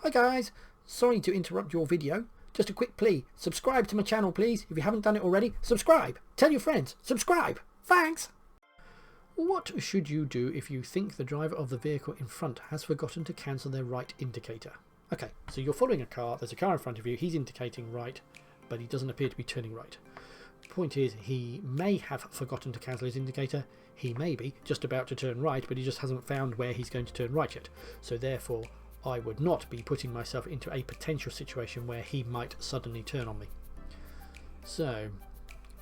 Hi guys, sorry to interrupt your video. Just a quick plea, subscribe to my channel please. If you haven't done it already, subscribe. Tell your friends, subscribe. Thanks. What should you do if you think the driver of the vehicle in front has forgotten to cancel their right indicator? Okay, so you're following a car, there's a car in front of you, he's indicating right, but he doesn't appear to be turning right. Point is, he may have forgotten to cancel his indicator, he may be just about to turn right, but he just hasn't found where he's going to turn right yet. So therefore, I would not be putting myself into a potential situation where he might suddenly turn on me. So,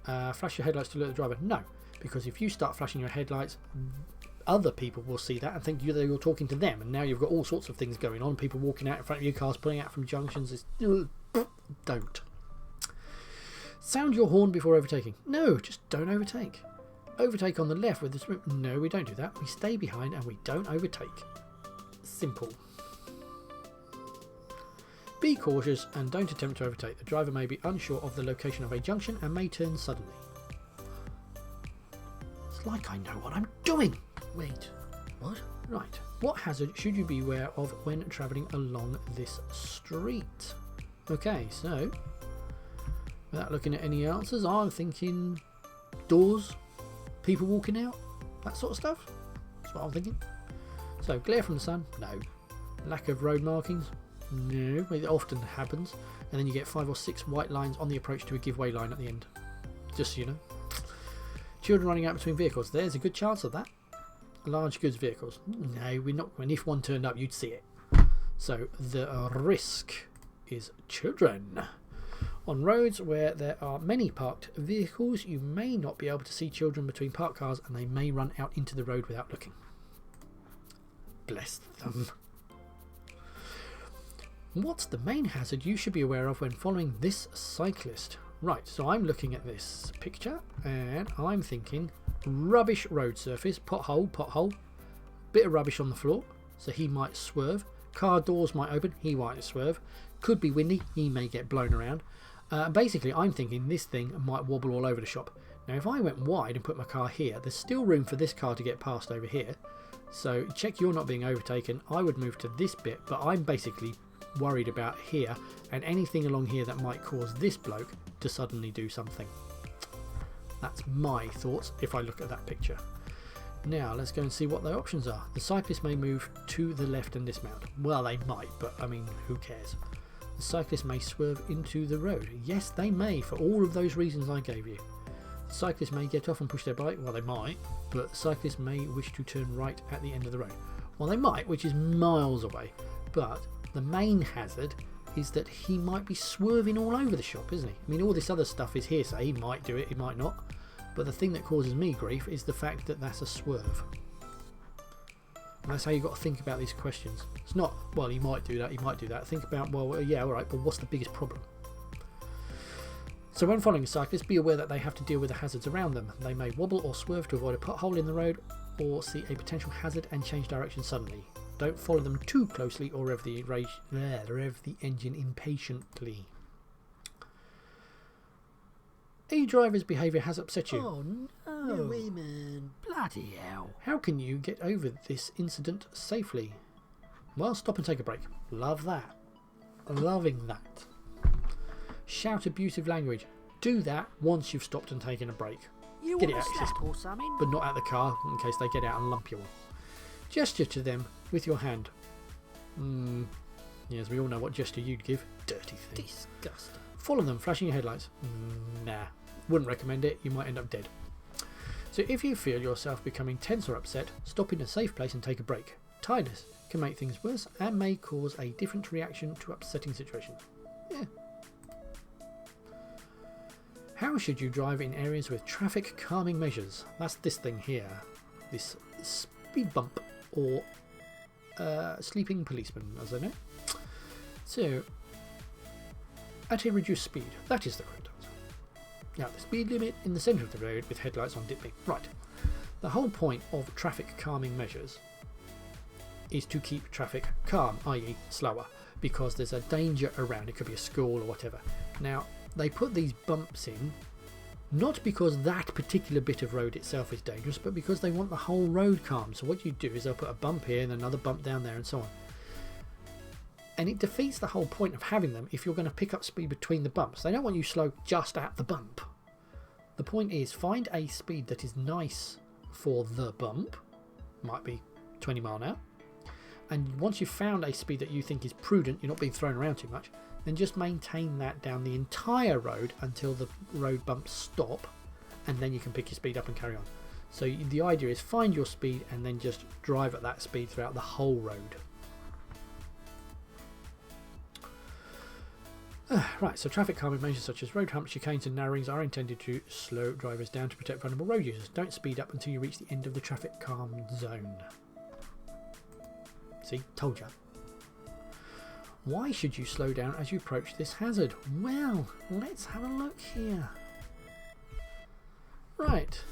flash your headlights to alert the driver? No, because if you start flashing your headlights, other people will see that and think you're talking to them, and now you've got all sorts of things going on, people walking out in front of you, cars pulling out from junctions. Don't. Sound your horn before overtaking? No, just don't overtake. Overtake on the left with the... No, we don't do that. We stay behind and we don't overtake. Simple. Be cautious and don't attempt to overtake. The driver may be unsure of the location of a junction and may turn suddenly. It's like I know what I'm doing. Wait, what? Right. What hazard should you be aware of when travelling along this street? Okay, so without looking at any answers, I'm thinking doors, people walking out, that sort of stuff. That's what I'm thinking. So glare from the sun? No. Lack of road markings? No. It often happens, and then you get 5 or 6 white lines on the approach to a giveaway line at the end. Just so you know. Children running out between vehicles. There's a good chance of that. Large goods vehicles. No, we're not. And if one turned up, you'd see it. So the risk is children. On roads where there are many parked vehicles, you may not be able to see children between parked cars, and they may run out into the road without looking. Bless them. What's the main hazard you should be aware of when following this cyclist? Right, so I'm looking at this picture and I'm thinking rubbish road surface, pothole, bit of rubbish on the floor, so he might swerve. Car doors might open, he might swerve. Could be windy, he may get blown around. Basically, I'm thinking this thing might wobble all over the shop. Now, if I went wide and put my car here, there's still room for this car to get past over here. So check you're not being overtaken. I would move to this bit, but I'm basically worried about here and anything along here that might cause this bloke to suddenly do something. That's my thoughts if I look at that picture. Now let's go and see what their options are. The cyclist may move to the left and dismount. Well, they might, but I mean, who cares? The cyclist may swerve into the road. Yes, they may, for all of those reasons I gave you. The cyclist may get off and push their bike. Well, they might, but the cyclist may wish to turn right at the end of the road. Well, they might, which is miles away, but the main hazard is that he might be swerving all over the shop, isn't he? I mean, all this other stuff is hearsay. He might do it, he might not. But the thing that causes me grief is the fact that that's a swerve. And that's how you've got to think about these questions. It's not, well, he might do that, he might do that. Think about, well, yeah, alright, but what's the biggest problem? So when following a cyclist, be aware that they have to deal with the hazards around them. They may wobble or swerve to avoid a pothole in the road or see a potential hazard and change direction suddenly. Don't follow them too closely or rev the engine impatiently. A driver's behaviour has upset you. Oh no, women, bloody hell. How can you get over this incident safely? Well, stop and take a break. Love that. Loving that. Shout abusive language. Do that once you've stopped and taken a break. You Get it want out a of your slap system. or something? But not at the car in case they get out and lump you on. Gesture to them with your hand. Yes, we all know what gesture you'd give. Dirty thing. Disgusting. Follow them, flashing your headlights. Nah, wouldn't recommend it. You might end up dead. So if you feel yourself becoming tense or upset, stop in a safe place and take a break. Tiredness can make things worse and may cause a different reaction to upsetting situations. Yeah. How should you drive in areas with traffic calming measures? That's this thing here. This speed bump or sleeping policeman, as I know. So, at a reduced speed, that is the correct answer. Now, the speed limit in the centre of the road with headlights on dipping. Right. The whole point of traffic calming measures is to keep traffic calm, i.e. slower, because there's a danger around. It could be a school or whatever. Now, they put these bumps in not because that particular bit of road itself is dangerous, but because they want the whole road calm. So what you do is they'll put a bump here and another bump down there and so on. And it defeats the whole point of having them if you're going to pick up speed between the bumps. They don't want you slow just at the bump. The point is, find a speed that is nice for the bump. Might be 20 mile an hour. And once you've found a speed that you think is prudent, you're not being thrown around too much, then just maintain that down the entire road until the road bumps stop, and then you can pick your speed up and carry on. So the idea is find your speed and then just drive at that speed throughout the whole road. Right, so traffic calming measures such as road humps, chicanes and narrowings are intended to slow drivers down to protect vulnerable road users. Don't speed up until you reach the end of the traffic calm zone. See, told you. Why should you slow down as you approach this hazard? Well, let's have a look here. Right,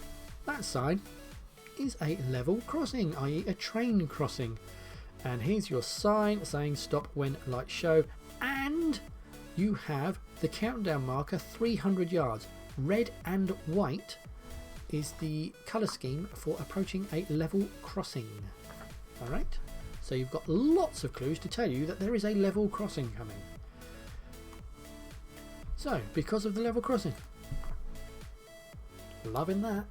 that sign is a level crossing, i.e. a train crossing. And here's your sign saying stop when lights show, and you have the countdown marker 300 yards. Red and white is the colour scheme for approaching a level crossing. Alright, so you've got lots of clues to tell you that there is a level crossing coming. So, because of the level crossing, loving that.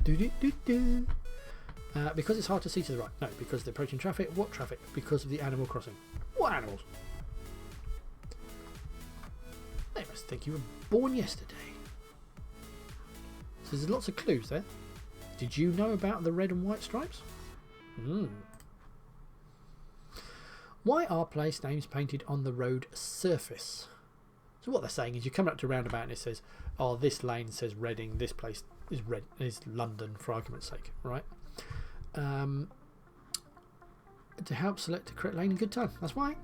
Because it's hard to see to the right. No, because of the approaching traffic. What traffic? Because of the animal crossing. What animals? They must think you were born yesterday. So there's lots of clues there. Did you know about the red and white stripes? Why are place names painted on the road surface? So what they're saying is you come up to a roundabout and it says, oh, this lane says Reading, this place is London, for argument's sake, right? To help select the correct lane in good time. That's why.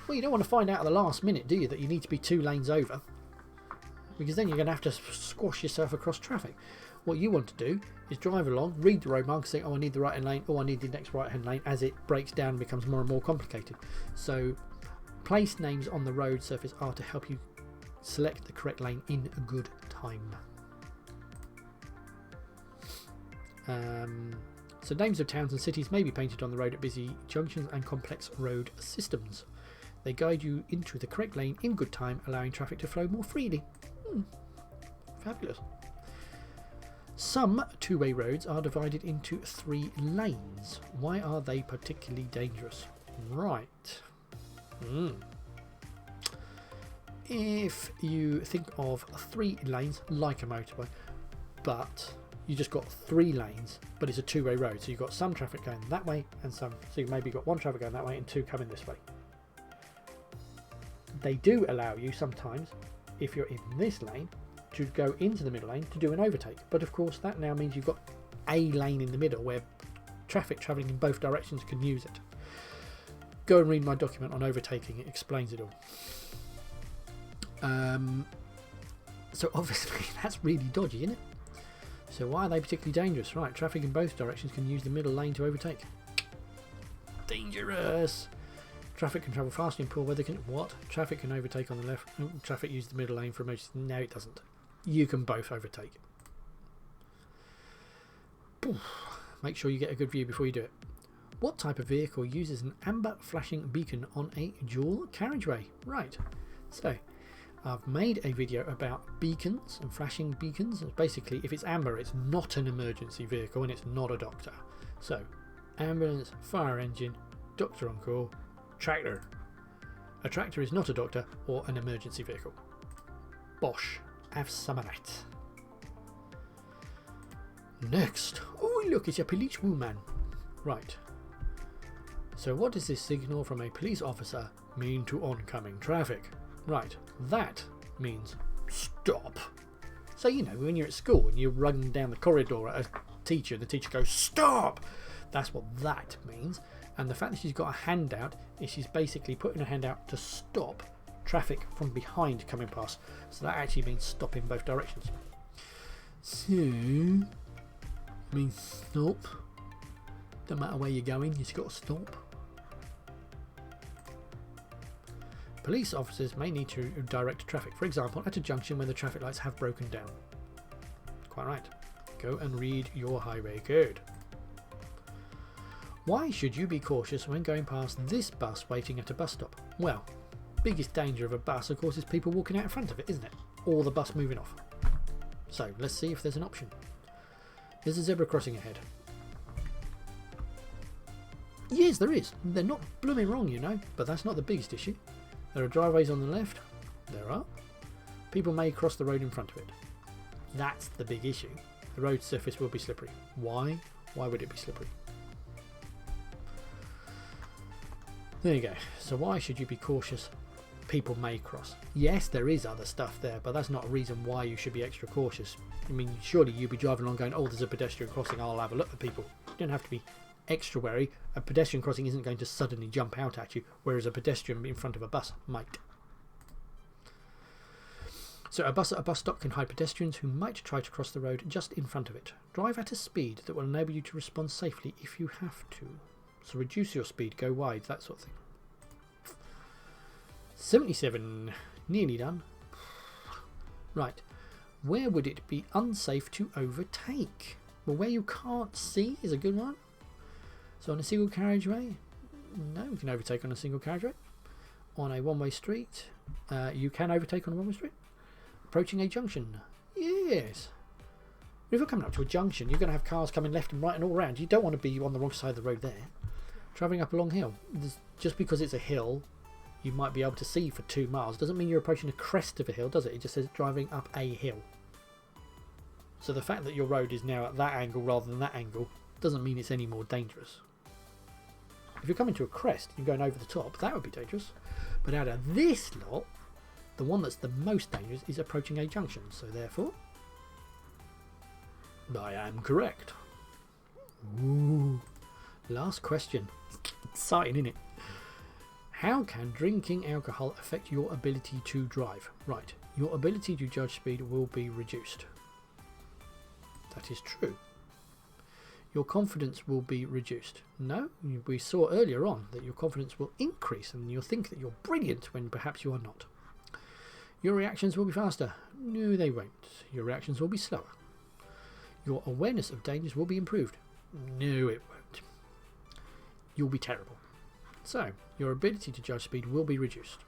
Well, you don't want to find out at the last minute, do you, that you need to be 2 lanes over? Because then you're going to have to squash yourself across traffic. What you want to do is drive along, read the road marker, say, oh, I need the right hand lane, oh, I need the next right hand lane, as it breaks down and becomes more and more complicated. So place names on the road surface are to help you select the correct lane in a good time. So names of towns and cities may be painted on the road at busy junctions and complex road systems. They guide you into the correct lane in good time, allowing traffic to flow more freely. Fabulous. Some two-way roads are divided into 3 lanes. Why are they particularly dangerous? Right. If you think of 3 lanes like a motorway, but you just got 3 lanes, but it's a two-way road, so you've got some traffic going that way and some, so you maybe got 1 traffic going that way and 2 coming this way. They do allow you sometimes, if you're in this lane, to go into the middle lane to do an overtake, but of course that now means you've got a lane in the middle where traffic travelling in both directions can use it. Go and read my document on overtaking, it explains it all. So obviously that's really dodgy, isn't it? So why are they particularly dangerous? Right, traffic in both directions can use the middle lane to overtake. Dangerous! Traffic can travel faster in poor weather. What? Traffic can overtake on the left. Traffic use the middle lane for emergency. No, it doesn't. You can both overtake. Make sure you get a good view before you do it. What type of vehicle uses an amber flashing beacon on a dual carriageway? Right. So, I've made a video about beacons and flashing beacons. Basically, if it's amber, it's not an emergency vehicle and it's not a doctor. So, ambulance, fire engine, doctor on call, tractor. A tractor is not a doctor or an emergency vehicle. Bosh, have some of that. Next. Oh, look, it's a police woman. Right. So what does this signal from a police officer mean to oncoming traffic? Right, that means stop. So, you know, when you're at school and you're running down the corridor at a teacher and the teacher goes, stop! That's what that means. And the fact that she's got a hand out is she's basically putting her hand out to stop traffic from behind coming past. So that actually means stop in both directions. So, I mean stop. No matter where you're going, you've got to stop. Police officers may need to direct traffic, for example, at a junction when the traffic lights have broken down. Quite right. Go and read your highway code. Why should you be cautious when going past this bus waiting at a bus stop? Well, biggest danger of a bus, of course, is people walking out in front of it, isn't it? Or the bus moving off. So let's see if there's an option. There's a zebra crossing ahead. Yes, there is. They're not blooming wrong, you know, but that's not the biggest issue. There are driveways on the left. There are. People may cross the road in front of it. That's the big issue. The road surface will be slippery. Why? Why would it be slippery? There you go. So why should you be cautious? People may cross. Yes, there is other stuff there, but that's not a reason why you should be extra cautious. I mean, surely you'd be driving along going, oh, there's a pedestrian crossing, I'll have a look at people. You don't have to be extra wary. A pedestrian crossing isn't going to suddenly jump out at you, whereas a pedestrian in front of a bus might. So a bus at a bus stop can hide pedestrians who might try to cross the road just in front of it. Drive at a speed that will enable you to respond safely if you have to. So reduce your speed, go wide, that sort of thing. 77, nearly done. Right, where would it be unsafe to overtake? Well, where you can't see is a good one. So on a single carriageway, no, you can overtake on a single carriageway. On a one-way street, you can overtake on a one-way street. Approaching a junction, yes. If you're coming up to a junction, you're going to have cars coming left and right and all around. You don't want to be on the wrong side of the road there. Travelling up a long hill, just because it's a hill, you might be able to see for 2 miles. Doesn't mean you're approaching the crest of a hill, does it? It just says driving up a hill. So the fact that your road is now at that angle rather than that angle doesn't mean it's any more dangerous. If you're coming to a crest, you're going over the top, that would be dangerous. But out of this lot, the one that's the most dangerous is approaching a junction. So therefore, I am correct. Ooh. Last question. Exciting, isn't it? How can drinking alcohol affect your ability to drive? Right, your ability to judge speed will be reduced. That is true. Your confidence will be reduced. No, we saw earlier on that your confidence will increase and you'll think that you're brilliant when perhaps you are not. Your reactions will be faster. No, they won't. Your reactions will be slower. Your awareness of dangers will be improved. No, it won't. You'll be terrible. So, your ability to judge speed will be reduced.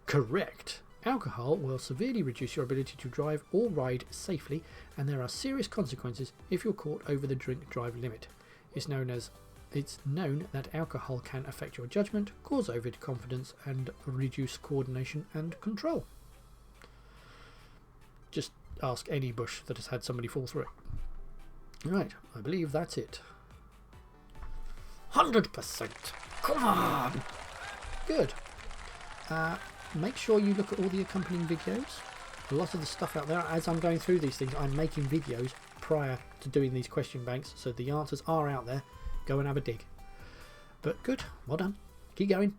Correct. Alcohol will severely reduce your ability to drive or ride safely, and there are serious consequences if you're caught over the drink-drive limit. It's known that alcohol can affect your judgment, cause overconfidence, and reduce coordination and control. Just ask any bush that has had somebody fall through it. Right, I believe that's it. 100%. Come on. Good. Make sure you look at all the accompanying videos. A lot of the stuff out there, as I'm going through these things, I'm making videos prior to doing these question banks, so the answers are out there. Go and have a dig. But good, well done. Keep going.